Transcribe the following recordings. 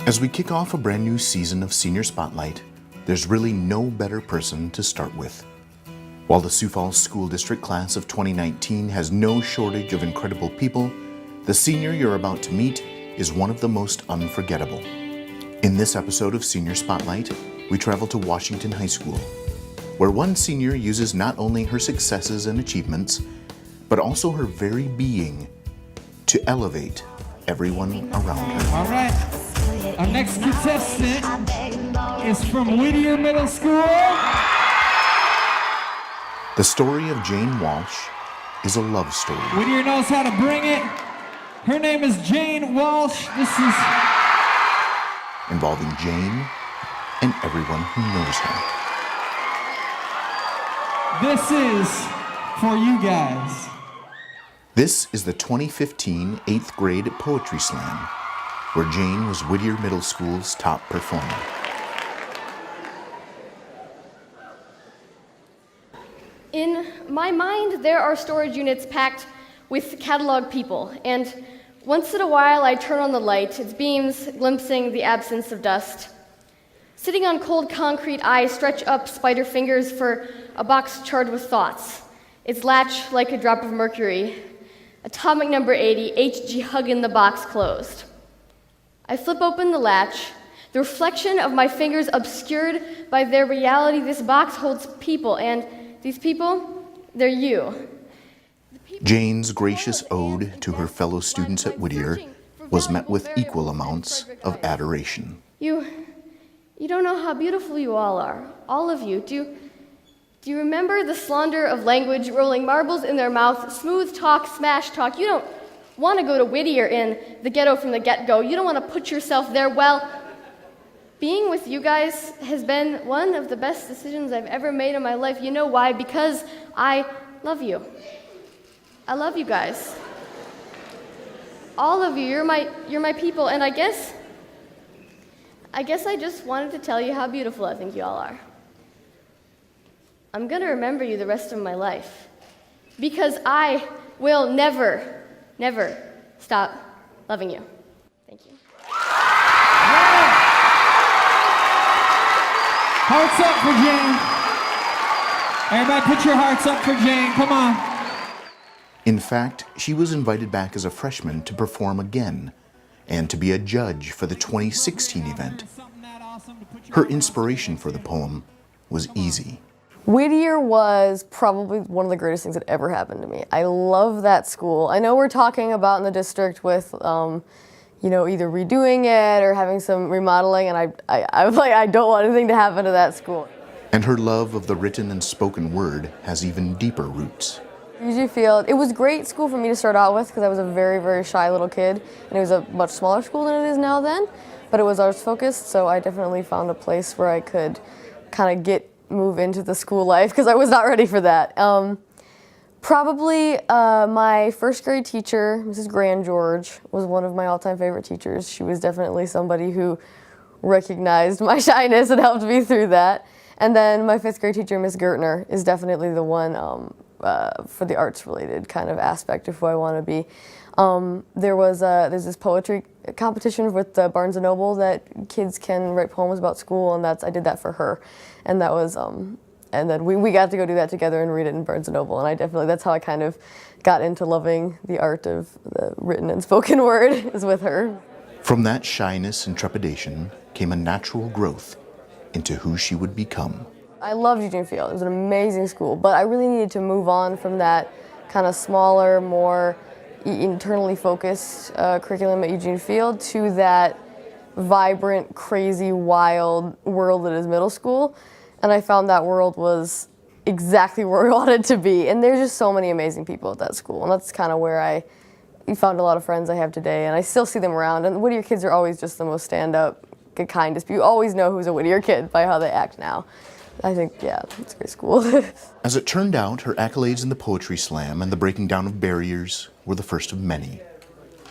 As we kick off a brand new season of Senior Spotlight, there's really no better person to start with. While the Sioux Falls School District class of 2019 has no shortage of incredible people, the senior you're about to meet is one of the most unforgettable. In this episode of Senior Spotlight, we travel to Washington High School, where one senior uses not only her successes and achievements, but also her very being to elevate everyone around her. All right. Our next contestant is from Whittier Middle School. The story of Jane Walsh is a love story. Whittier knows how to bring it. Her name is Jane Walsh. This is involving Jane and everyone who knows her. This is for you guys. This is the 2015 8th grade Poetry Slam, where Jane was Whittier Middle School's top performer. In my mind, there are storage units packed with catalog people, and once in a while I turn on the light, its beams glimpsing the absence of dust. Sitting on cold concrete, I stretch up spider fingers for a box charged with thoughts, its latch like a drop of mercury. Atomic number 80, HG hugging the box closed. I flip open the latch, the reflection of my fingers obscured by their reality. This box holds people, and these people, they're you. Jane's gracious ode to her fellow students at Whittier was met with equal amounts of adoration. You don't know how beautiful you all are, all of you. Do you remember the slander of language, rolling marbles in their mouth, smooth talk, smash talk? You don't want to go to Whittier in the ghetto from the get-go. You don't want to put yourself there. Well, being with you guys has been one of the best decisions I've ever made in my life. You know why? Because I love you. I love you guys. All of you, you're my people, and I guess I just wanted to tell you how beautiful I think you all are. I'm gonna remember you the rest of my life, because I will never stop loving you. Thank you. Yeah. Hearts up for Jane. Everybody put your hearts up for Jane, come on. In fact, she was invited back as a freshman to perform again and to be a judge for the 2016 event. Her inspiration for the poem was easy. Whittier was probably one of the greatest things that ever happened to me. I love that school. I know we're talking about in the district with, either redoing it or having some remodeling, and I was like, I don't want anything to happen to that school. And her love of the written and spoken word has even deeper roots. Sioux Falls, it was a great school for me to start out with because I was a very, very shy little kid, and it was a much smaller school than it is now then, but it was arts focused, so I definitely found a place where I could kind of move into the school life because I was not ready for that. Probably my first grade teacher, Mrs. Grand George, was one of my all-time favorite teachers. She was definitely somebody who recognized my shyness and helped me through that. And then my fifth grade teacher, Miss Gertner, is definitely the one for the arts-related kind of aspect of who I want to be. There's this poetry competition with the Barnes & Noble that kids can write poems about school, and I did that for her. And that was, and then we got to go do that together and read it in Barnes & Noble, and that's how I kind of got into loving the art of the written and spoken word, is with her. From that shyness and trepidation came a natural growth into who she would become. I loved Eugene Field. It was an amazing school, but I really needed to move on from that kind of smaller, more internally focused curriculum at Eugene Field to that vibrant, crazy, wild world that is middle school. And I found that world was exactly where I wanted to be. And there's just so many amazing people at that school. And that's kind of where I found a lot of friends I have today. And I still see them around. And the Whittier kids are always just the most stand-up, kindest. You always know who's a Whittier kid by how they act now. I think, yeah, it's a great school. As it turned out, her accolades in the Poetry Slam and the breaking down of barriers were the first of many.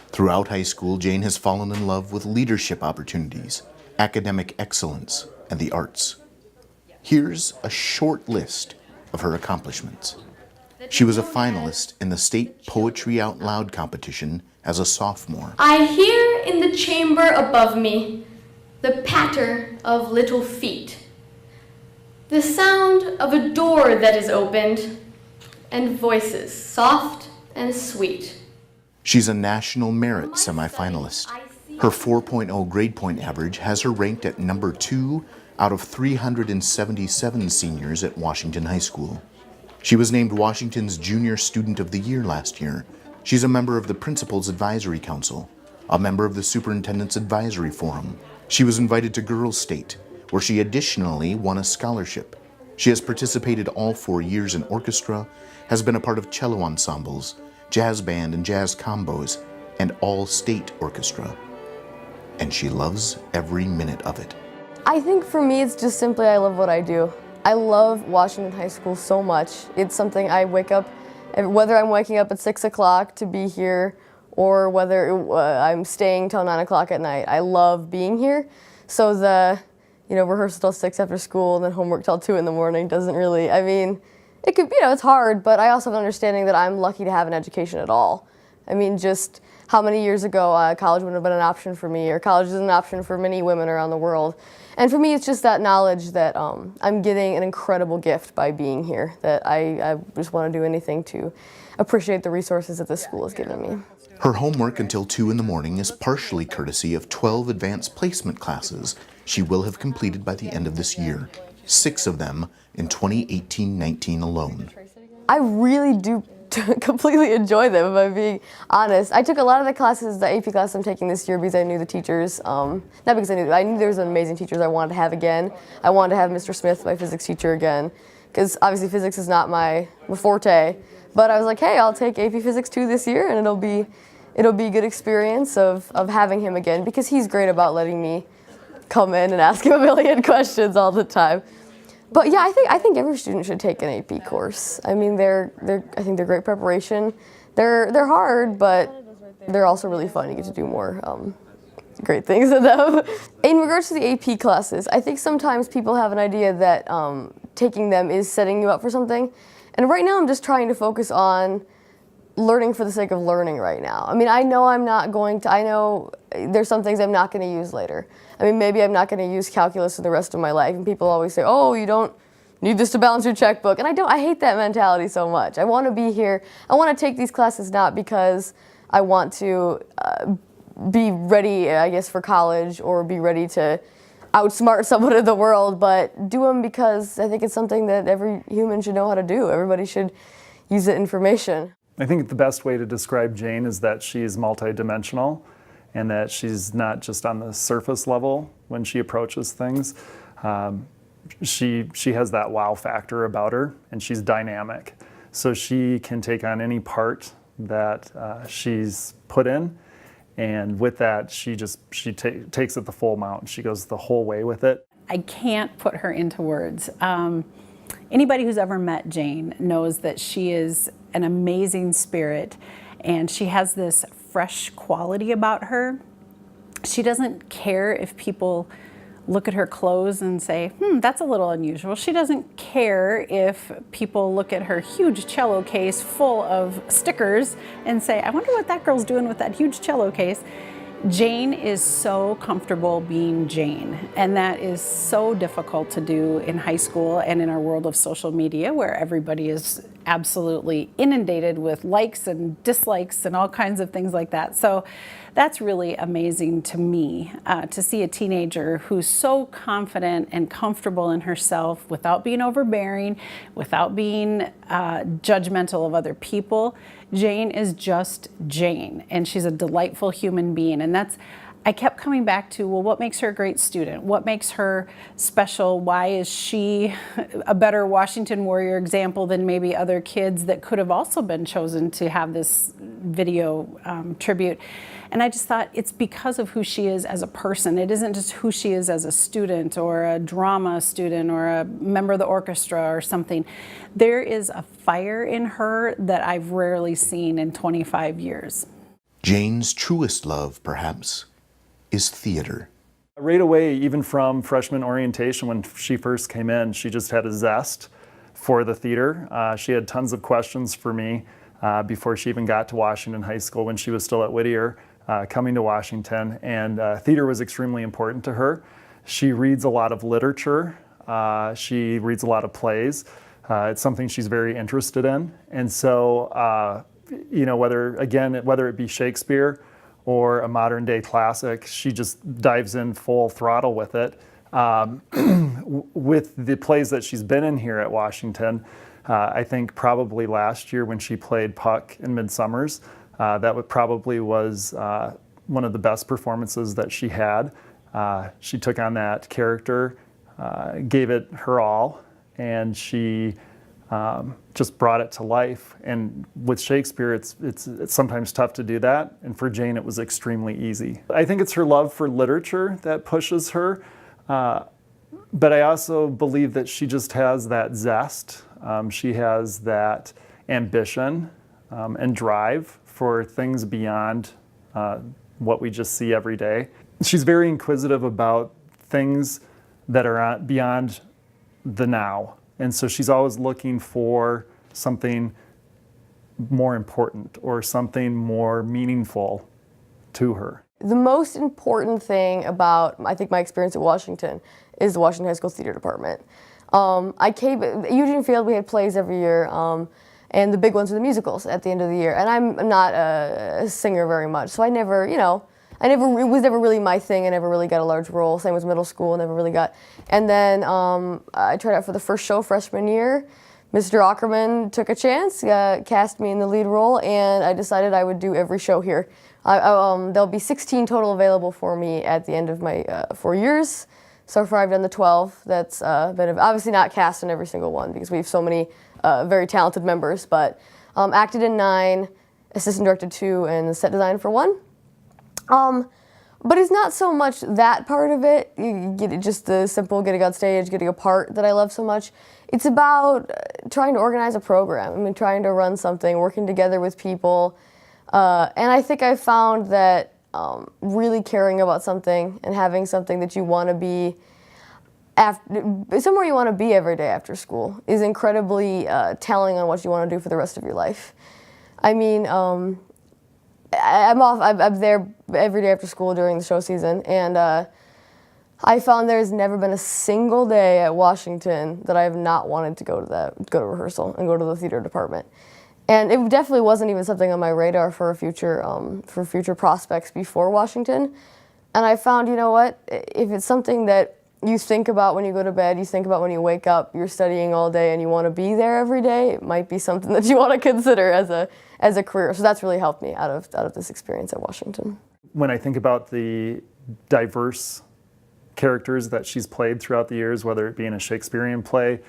Throughout high school, Jane has fallen in love with leadership opportunities, academic excellence, and the arts. Here's a short list of her accomplishments. She was a finalist in the state Poetry Out Loud competition as a sophomore. I hear in the chamber above me the patter of little feet, the sound of a door that is opened, and voices soft and sweet. She's a National Merit semifinalist. Her 4.0 grade point average has her ranked at number 2 out of 377 seniors at Washington High School. She was named Washington's Junior Student of the Year last year. She's a member of the Principals Advisory Council, a member of the Superintendent's Advisory Forum. She was invited to Girls State, where she additionally won a scholarship. She has participated all 4 years in orchestra, has been a part of cello ensembles, jazz band and jazz combos, and all-state orchestra. And she loves every minute of it. I think for me, it's just simply I love what I do. I love Washington High School so much. It's something I wake up, whether I'm waking up at 6 o'clock to be here or whether I'm staying till 9 o'clock at night. I love being here. So the, rehearsal till 6 after school and then homework till 2 in the morning doesn't really, it could, it's hard, but I also have an understanding that I'm lucky to have an education at all. Just how many years ago college wouldn't have been an option for me, or college is an option for many women around the world. And for me, it's just that knowledge that I'm getting an incredible gift by being here, that I just want to do anything to appreciate the resources that this school has given me. Her homework until 2 in the morning is partially courtesy of 12 advanced placement classes she will have completed by the end of this year, 6 of them in 2018-19 alone. I really do completely enjoy them, if I'm being honest. I took a lot of the classes, the AP class I'm taking this year, because I knew the teachers. Not because I knew there was amazing teachers I wanted to have again. I wanted to have Mr. Smith, my physics teacher, again, because obviously physics is not my forte. But I was like, hey, I'll take AP Physics 2 this year, and it'll be a good experience of having him again, because he's great about letting me come in and ask him a million questions all the time. But yeah, I think every student should take an AP course. I think they're great preparation. They're hard, but they're also really fun. You get to do more great things with them. In regards to the AP classes, I think sometimes people have an idea that taking them is setting you up for something. And right now I'm just trying to focus on learning for the sake of learning right now. I know there's some things I'm not going to use later. Maybe I'm not going to use calculus for the rest of my life. And people always say, oh, you don't need this to balance your checkbook. And I hate that mentality so much. I want to be here. I want to take these classes not because I want to be ready, I guess, for college or be ready to outsmart someone in the world, but do them because I think it's something that every human should know how to do. Everybody should use the information. I think the best way to describe Jane is that she's multidimensional and that she's not just on the surface level when she approaches things. She has that wow factor about her, and she's dynamic. So she can take on any part that she's put in, and with that, she takes it the full amount. She goes the whole way with it. I can't put her into words. Anybody who's ever met Jane knows that she is an amazing spirit, and she has this fresh quality about her. She doesn't care if people look at her clothes and say, that's a little unusual. She doesn't care if people look at her huge cello case full of stickers and say, I wonder what that girl's doing with that huge cello case. Jane is so comfortable being Jane, and that is so difficult to do in high school and in our world of social media, where everybody is absolutely inundated with likes and dislikes and all kinds of things like that. So that's really amazing to me, to see a teenager who's so confident and comfortable in herself without being overbearing, without being judgmental of other people. Jane is just Jane, and she's a delightful human being. And I kept coming back to, well, what makes her a great student? What makes her special? Why is she a better Washington Warrior example than maybe other kids that could have also been chosen to have this video tribute? And I just thought it's because of who she is as a person. It isn't just who she is as a student or a drama student or a member of the orchestra or something. There is a fire in her that I've rarely seen in 25 years. Jane's truest love, perhaps, is theater. Right away, even from freshman orientation, when she first came in, she just had a zest for the theater. She had tons of questions for me before she even got to Washington High School when she was still at Whittier. coming to Washington, and theater was extremely important to her. She reads a lot of literature. She reads a lot of plays. It's something she's very interested in. And so, whether it be Shakespeare or a modern day classic, she just dives in full throttle with it. With the plays that she's been in here at Washington, I think probably last year when she played Puck in Midsummers, that probably was one of the best performances that she had. She took on that character, gave it her all, and she just brought it to life. And with Shakespeare, it's sometimes tough to do that, and for Jane it was extremely easy. I think it's her love for literature that pushes her, but I also believe that she just has that zest. She has that ambition and drive for things beyond what we just see every day. She's very inquisitive about things that are beyond the now. And so she's always looking for something more important or something more meaningful to her. The most important thing about, I think, my experience at Washington is the Washington High School Theater Department. At Eugene Field, we had plays every year, and the big ones were the musicals at the end of the year. And I'm not a singer very much, so it was never really my thing. I never really got a large role. Same with middle school, never really got. And then I tried out for the first show freshman year. Mr. Ackerman took a chance, cast me in the lead role, and I decided I would do every show here. There'll be 16 total available for me at the end of my 4 years. So far I've done the 12. That's been obviously not cast in every single one because we have so many very talented members, but acted in 9, assistant directed 2, and set design for 1. But it's not so much that part of it, you get it, just the simple getting on stage, getting a part that I love so much. It's about trying to organize a program, trying to run something, working together with people. And I think I found that really caring about something and having something that you want to be, somewhere you want to be every day after school is incredibly telling on what you want to do for the rest of your life. I'm there every day after school during the show season, and I found there's never been a single day at Washington that I have not wanted to go to rehearsal and go to the theater department. And it definitely wasn't even something on my radar for future prospects before Washington. And I found, you know what, if it's something that you think about when you go to bed, you think about when you wake up, you're studying all day and you want to be there every day, it might be something that you want to consider as a career. So that's really helped me out of this experience at Washington. When I think about the diverse characters that she's played throughout the years, whether it be in a Shakespearean play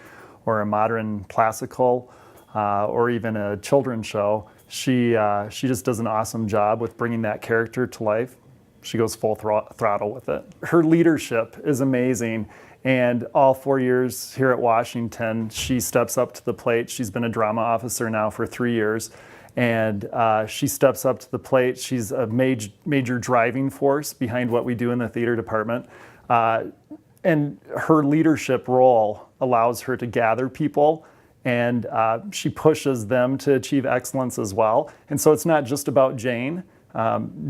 or a modern classical or even a children's show, she just does an awesome job with bringing that character to life. She goes full throttle with it. Her leadership is amazing, and all 4 years here at Washington, she steps up to the plate. She's been a drama officer now for 3 years, and she steps up to the plate. She's a major driving force behind what we do in the theater department, and her leadership role allows her to gather people, and she pushes them to achieve excellence as well. And so it's not just about Jane.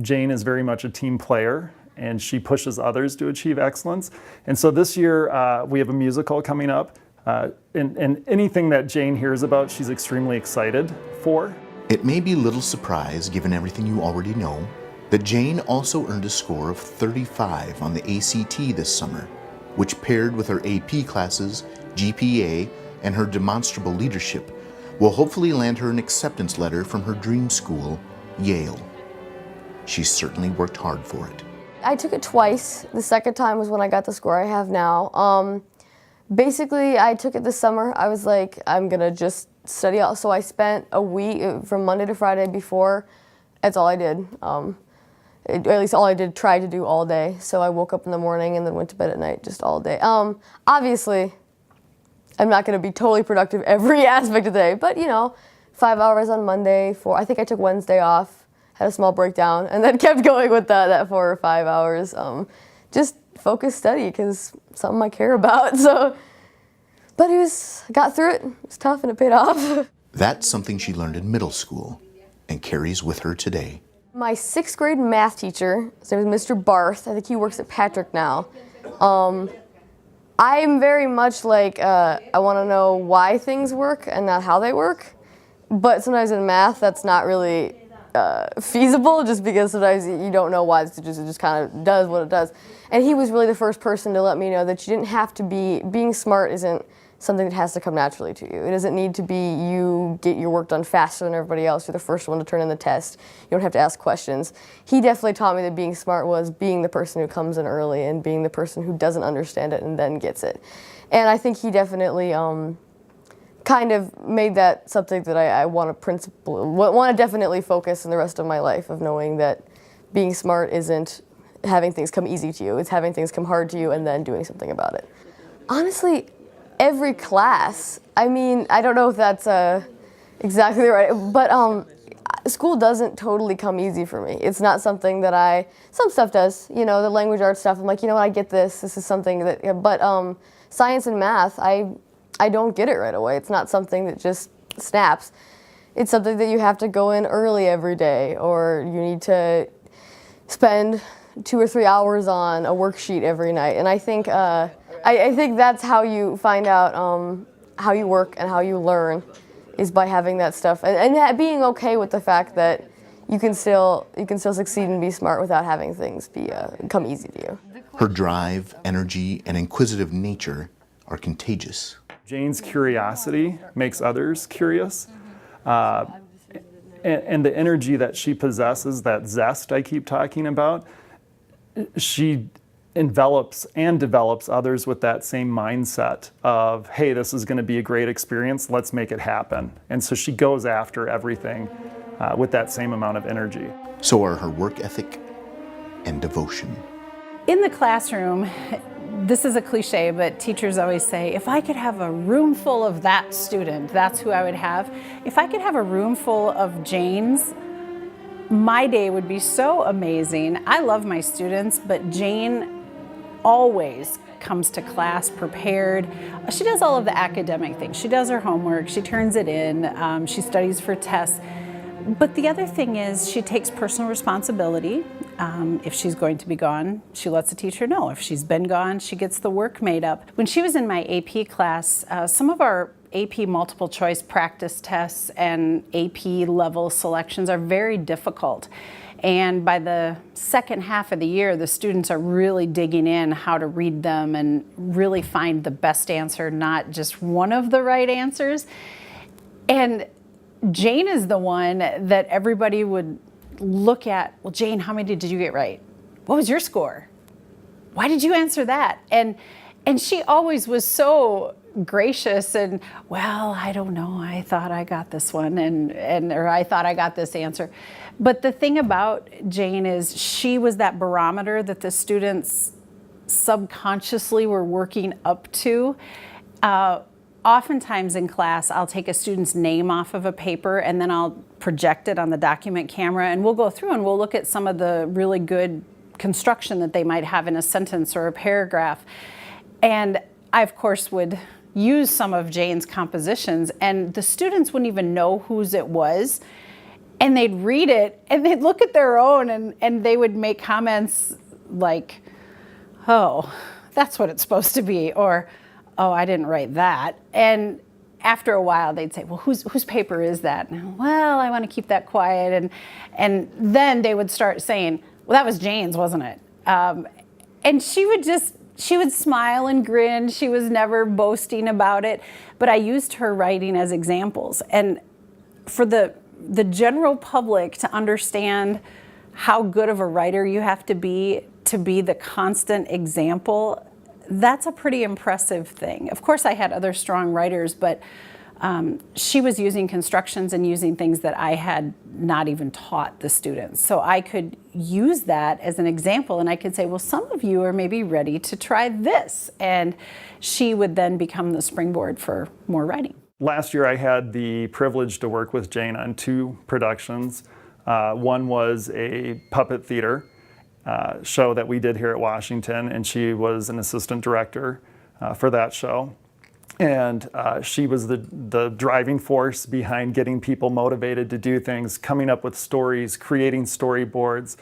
Jane is very much a team player, and she pushes others to achieve excellence. And so this year we have a musical coming up, and anything that Jane hears about, she's extremely excited for. It may be little surprise, given everything you already know, that Jane also earned a score of 35 on the ACT this summer, which paired with her AP classes, GPA, and her demonstrable leadership, will hopefully land her an acceptance letter from her dream school, Yale. She's certainly worked hard for it. I took it twice. The second time was when I got the score I have now. Basically, I took it this summer. I was like, I'm gonna just study out. So I spent a week, from Monday to Friday before. That's all I did. At least all I did, tried to do all day. So I woke up in the morning and then went to bed at night, just all day. Obviously, I'm not gonna be totally productive every aspect of the day, but 5 hours on Monday, I think I took Wednesday off, had a small breakdown, and then kept going with that 4 or 5 hours. Just focused study, because something I care about. But got through it. It was tough and it paid off. That's something she learned in middle school and carries with her today. My 6th grade math teacher, his name is Mr. Barth, I think he works at Patrick now. I'm very much like, I want to know why things work and not how they work. But sometimes in math, that's not really feasible, just because sometimes you don't know why. It just kind of does what it does. And he was really the first person to let me know that you didn't have to being smart isn't something that has to come naturally to you. It doesn't need to be you get your work done faster than everybody else. You're the first one to turn in the test. You don't have to ask questions. He definitely taught me that being smart was being the person who comes in early and being the person who doesn't understand it and then gets it. And I think he definitely kind of made that something that I want to definitely focus in the rest of my life, of knowing that being smart isn't having things come easy to you. It's having things come hard to you and then doing something about it. Honestly, every class. I mean, I don't know if that's exactly right, but school doesn't totally come easy for me. It's not something that some stuff does, you know, the language arts stuff. I'm like, you know what, I get this. This is something that, but science and math, I don't get it right away. It's not something that just snaps. It's something that you have to go in early every day, or you need to spend 2 or 3 hours on a worksheet every night. And I think I think that's how you find out how you work and how you learn, is by having that stuff and being okay with the fact that you can still succeed and be smart without having things come easy to you. Her drive, energy, and inquisitive nature are contagious. Jane's curiosity makes others curious. And the energy that she possesses, that zest I keep talking about, she envelops and develops others with that same mindset of, hey, this is going to be a great experience, let's make it happen. And so she goes after everything with that same amount of energy. So are her work ethic and devotion. In the classroom, this is a cliche, but teachers always say, if I could have a room full of that student, that's who I would have. If I could have a room full of Janes, my day would be so amazing. I love my students, but Jane always comes to class prepared. She does all of the academic things. She does her homework, she turns it in, she studies for tests. But the other thing is she takes personal responsibility. If she's going to be gone, she lets the teacher know. If she's been gone, she gets the work made up. When she was in my AP class, some of our AP multiple choice practice tests and AP level selections are very difficult. And by the second half of the year, the students are really digging in how to read them and really find the best answer, not just one of the right answers. And Jane is the one that everybody would look at. Well, Jane, how many did you get right? What was your score? Why did you answer that? And she always was so gracious and, well, I don't know, I thought I got this one, or I thought I got this answer. But the thing about Jane is she was that barometer that the students subconsciously were working up to. Oftentimes in class, I'll take a student's name off of a paper and then I'll project it on the document camera, and we'll go through and we'll look at some of the really good construction that they might have in a sentence or a paragraph. And I, of course, would use some of Jane's compositions, and the students wouldn't even know whose it was. And they'd read it and they'd look at their own and they would make comments like, oh, that's what it's supposed to be, or, oh, I didn't write that. And after a while they'd say, well, whose paper is that? And, well, I want to keep that quiet. And then they would start saying, well, that was Jane's, wasn't it? And she would smile and grin. She was never boasting about it. But I used her writing as examples. And for the general public to understand how good of a writer you have to be the constant example, that's a pretty impressive thing. Of course, I had other strong writers, but she was using constructions and using things that I had not even taught the students. So I could use that as an example, and I could say, well, some of you are maybe ready to try this. And she would then become the springboard for more writing. Last year I had the privilege to work with Jane on 2 productions. One was a puppet theater show that we did here at Washington, and she was an assistant director for that show. And she was the driving force behind getting people motivated to do things, coming up with stories, creating storyboards.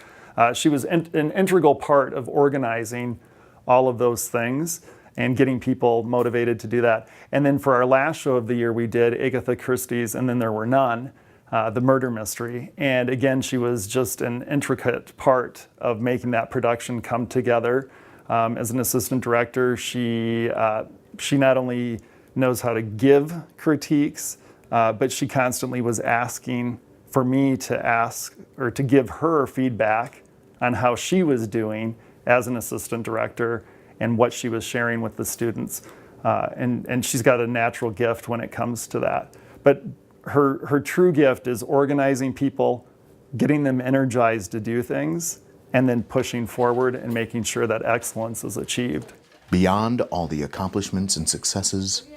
She was an integral part of organizing all of those things and getting people motivated to do that. And then for our last show of the year, we did Agatha Christie's And Then There Were None, the murder mystery. And again, she was just an intricate part of making that production come together. As an assistant director, she not only knows how to give critiques, but she constantly was asking for me to ask or to give her feedback on how she was doing as an assistant director and what she was sharing with the students. And she's got a natural gift when it comes to that. But her true gift is organizing people, getting them energized to do things, and then pushing forward and making sure that excellence is achieved. Beyond all the accomplishments and successes,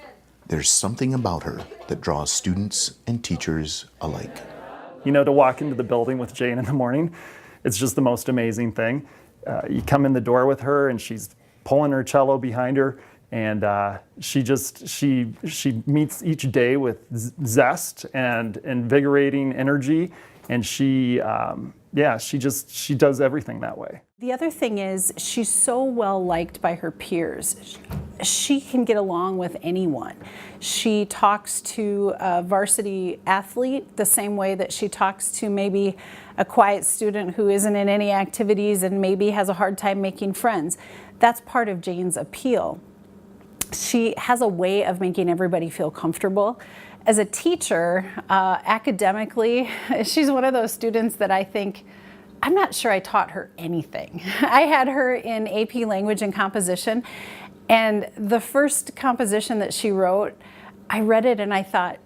there's something about her that draws students and teachers alike. You know, to walk into the building with Jane in the morning, it's just the most amazing thing. You come in the door with her and she's pulling her cello behind her, and she meets each day with zest and invigorating energy, and she does everything that way. The other thing is she's so well liked by her peers. She can get along with anyone. She talks to a varsity athlete the same way that she talks to maybe a quiet student who isn't in any activities and maybe has a hard time making friends. That's part of Jane's appeal. She has a way of making everybody feel comfortable. As a teacher, academically, she's one of those students that I think, I'm not sure I taught her anything. I had her in AP Language and Composition, and the first composition that she wrote, I read it and I thought,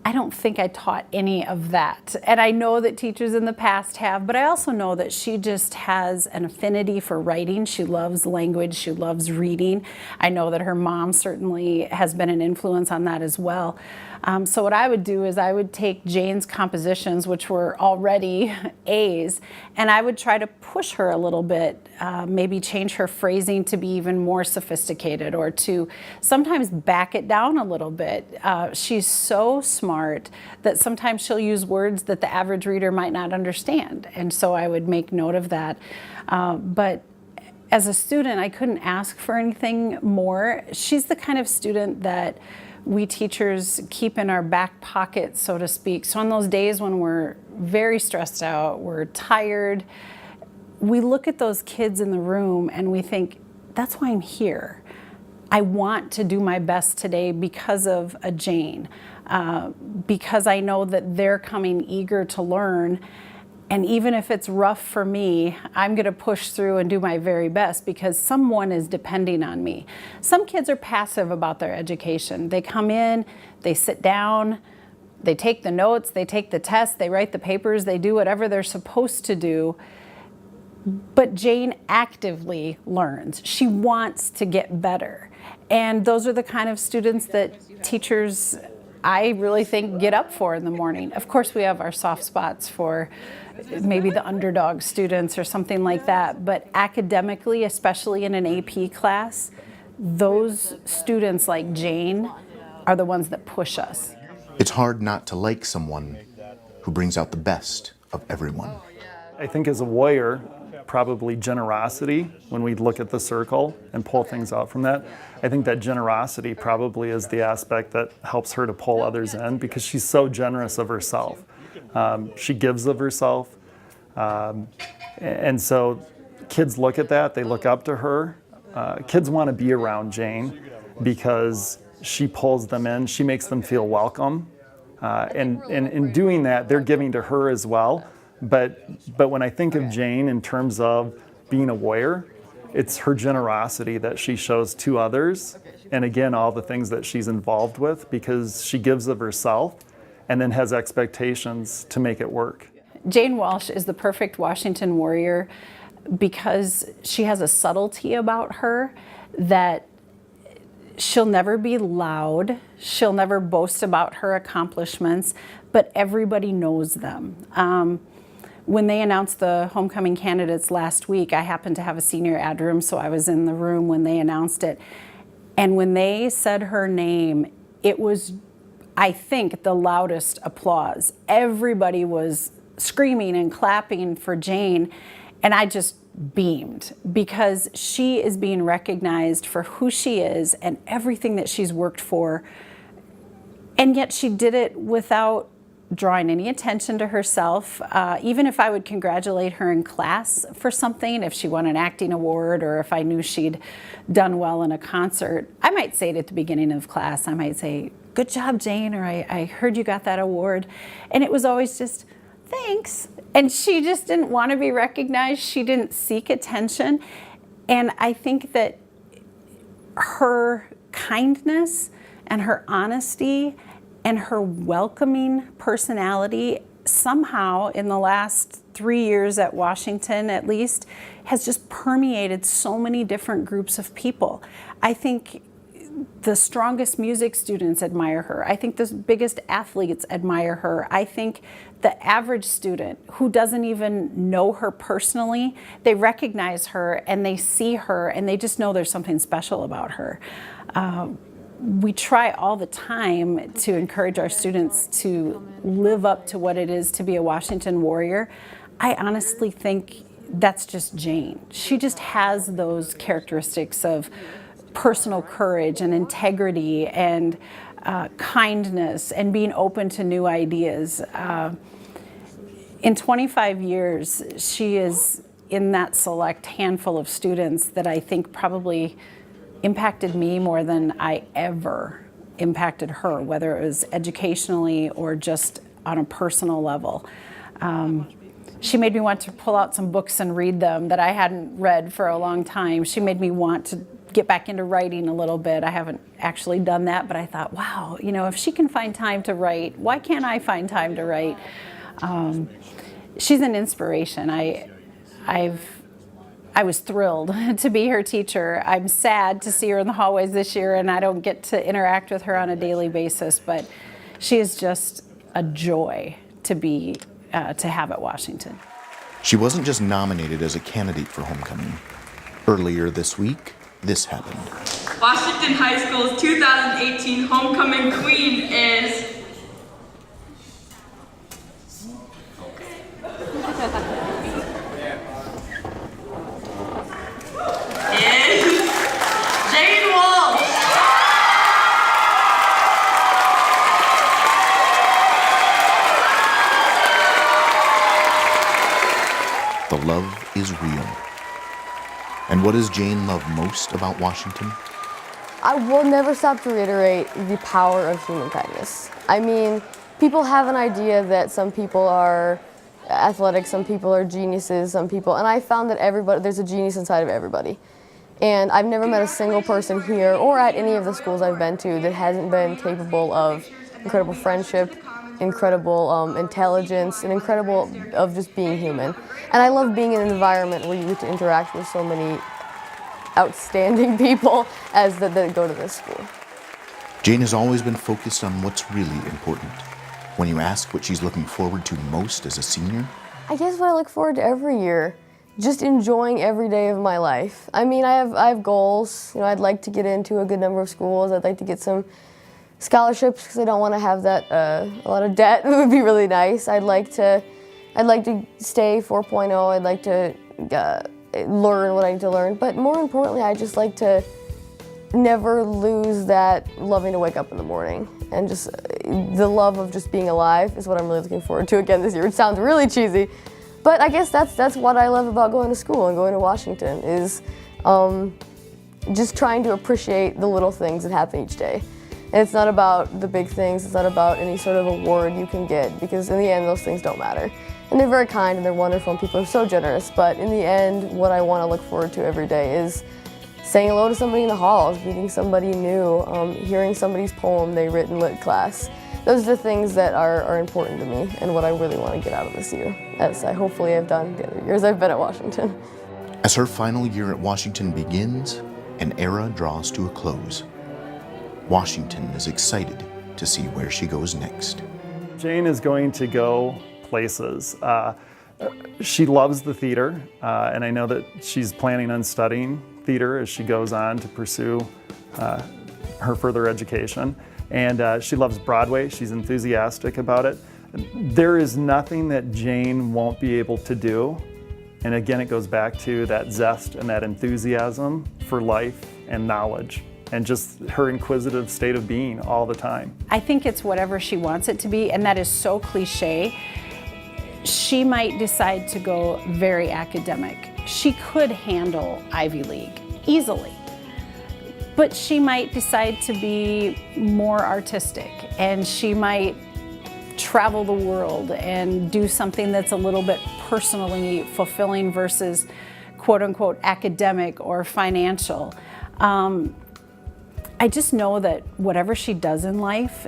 I don't think I taught any of that. And I know that teachers in the past have, but I also know that she just has an affinity for writing. She loves language, she loves reading. I know that her mom certainly has been an influence on that as well. So what I would do is I would take Jane's compositions, which were already A's, and I would try to push her a little bit, maybe change her phrasing to be even more sophisticated, or to sometimes back it down a little bit. She's so smart that sometimes she'll use words that the average reader might not understand, and so I would make note of that. But as a student, I couldn't ask for anything more. She's the kind of student that we teachers keep in our back pocket, so to speak. So on those days when we're very stressed out, we're tired, we look at those kids in the room and we think, that's why I'm here. I want to do my best today because of a Jane, because I know that they're coming eager to learn. And even if it's rough for me, I'm going to push through and do my very best because someone is depending on me. Some kids are passive about their education. They come in, they sit down, they take the notes, they take the tests, they write the papers, they do whatever they're supposed to do. But Jane actively learns. She wants to get better. And those are the kind of students that teachers, I really think, get up for in the morning. Of course, we have our soft spots for maybe the underdog students or something like that, but academically, especially in an AP class, those students like Jane are the ones that push us. It's hard not to like someone who brings out the best of everyone. I think as a warrior, probably generosity, when we look at the circle and pull things out from that, I think that generosity probably is the aspect that helps her to pull others in because she's so generous of herself. She gives of herself. And so kids look at that, they look up to her. Kids want to be around Jane because she pulls them in, she makes them feel welcome. And in doing that, they're giving to her as well. But when I think of Jane in terms of being a warrior, it's her generosity that she shows to others. And again, all the things that she's involved with because she gives of herself and then has expectations to make it work. Jane Walsh is the perfect Washington warrior because she has a subtlety about her that she'll never be loud, she'll never boast about her accomplishments, but everybody knows them. When they announced the homecoming candidates last week, I happened to have a senior ad room, so I was in the room when they announced it. And when they said her name, it was, I think, the loudest applause. Everybody was screaming and clapping for Jane, and I just beamed because she is being recognized for who she is and everything that she's worked for. And yet she did it without drawing any attention to herself. Even if I would congratulate her in class for something, if she won an acting award or if I knew she'd done well in a concert, I might say it at the beginning of class. I might say, "Good job, Jane," or I heard you got that award. And it was always just, "Thanks." And she just didn't want to be recognized. She didn't seek attention. And I think that her kindness and her honesty and her welcoming personality somehow in the last 3 years at Washington at least has just permeated so many different groups of people. I think the strongest music students admire her. I think the biggest athletes admire her. I think the average student who doesn't even know her personally, they recognize her and they see her and they just know there's something special about her. We try all the time to encourage our students to live up to what it is to be a Washington warrior. I honestly think that's just Jane. She just has those characteristics of personal courage and integrity and kindness and being open to new ideas. In 25 years, she is in that select handful of students that I think probably impacted me more than I ever impacted her, whether it was educationally or just on a personal level. She made me want to pull out some books and read them that I hadn't read for a long time. She made me want to get back into writing a little bit. I haven't actually done that, but I thought, wow, you know, if she can find time to write, why can't I find time to write? She's an inspiration. I was thrilled to be her teacher. I'm sad to see her in the hallways this year and I don't get to interact with her on a daily basis, but she is just a joy to have at Washington. She wasn't just nominated as a candidate for homecoming. Earlier this week, this happened. Washington High School's 2018 homecoming queen is... Jane Walsh. The love is real. And what does Jane love most about Washington? I will never stop to reiterate the power of human kindness. I mean, people have an idea that some people are athletic, some people are geniuses, and I found that there's a genius inside of everybody. And I've never met a single person here or at any of the schools I've been to that hasn't been capable of incredible friendship, incredible intelligence, and incredible of just being human. And I love being in an environment where you get to interact with so many outstanding people that go to this school. Jane has always been focused on what's really important. When you ask what she's looking forward to most as a senior, I guess what I look forward to every year, just enjoying every day of my life. I mean, I have goals. You know, I'd like to get into a good number of schools. I'd like to get some scholarships because I don't want to have that a lot of debt. It would be really nice. I'd like to stay 4.0. I'd like to learn what I need to learn. But more importantly, I just like to never lose that loving to wake up in the morning. And just the love of just being alive is what I'm really looking forward to again this year. It sounds really cheesy, but I guess that's what I love about going to school and going to Washington is just trying to appreciate the little things that happen each day. And it's not about the big things, it's not about any sort of award you can get, because in the end those things don't matter. And they're very kind and they're wonderful and people are so generous, but in the end what I want to look forward to every day is saying hello to somebody in the halls, meeting somebody new, hearing somebody's poem they wrote in lit class. Those are the things that are important to me and what I really want to get out of this year, as I hopefully have done the other years I've been at Washington. As her final year at Washington begins, an era draws to a close. Washington is excited to see where she goes next. Jane is going to go places. She loves the theater, and I know that she's planning on studying theater as she goes on to pursue her further education. And she loves Broadway. She's enthusiastic about it. There is nothing that Jane won't be able to do. And again, it goes back to that zest and that enthusiasm for life and knowledge, and just her inquisitive state of being all the time. I think it's whatever she wants it to be, and that is so cliche. She might decide to go very academic. She could handle Ivy League easily, but she might decide to be more artistic, and she might travel the world and do something that's a little bit personally fulfilling versus quote unquote academic or financial. I just know that whatever she does in life,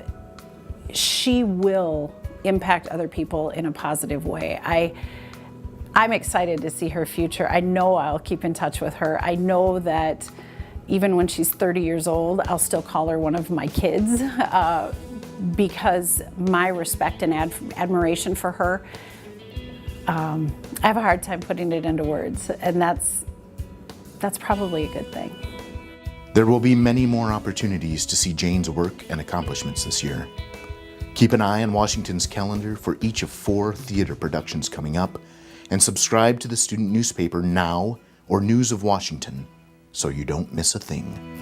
she will impact other people in a positive way. I'm excited to see her future. I know I'll keep in touch with her. I know that even when she's 30 years old, I'll still call her one of my kids because my respect and admiration for her, I have a hard time putting it into words, and that's probably a good thing. There will be many more opportunities to see Jane's work and accomplishments this year. Keep an eye on Washington's calendar for each of 4 theater productions coming up, and subscribe to the student newspaper Now or News of Washington so you don't miss a thing.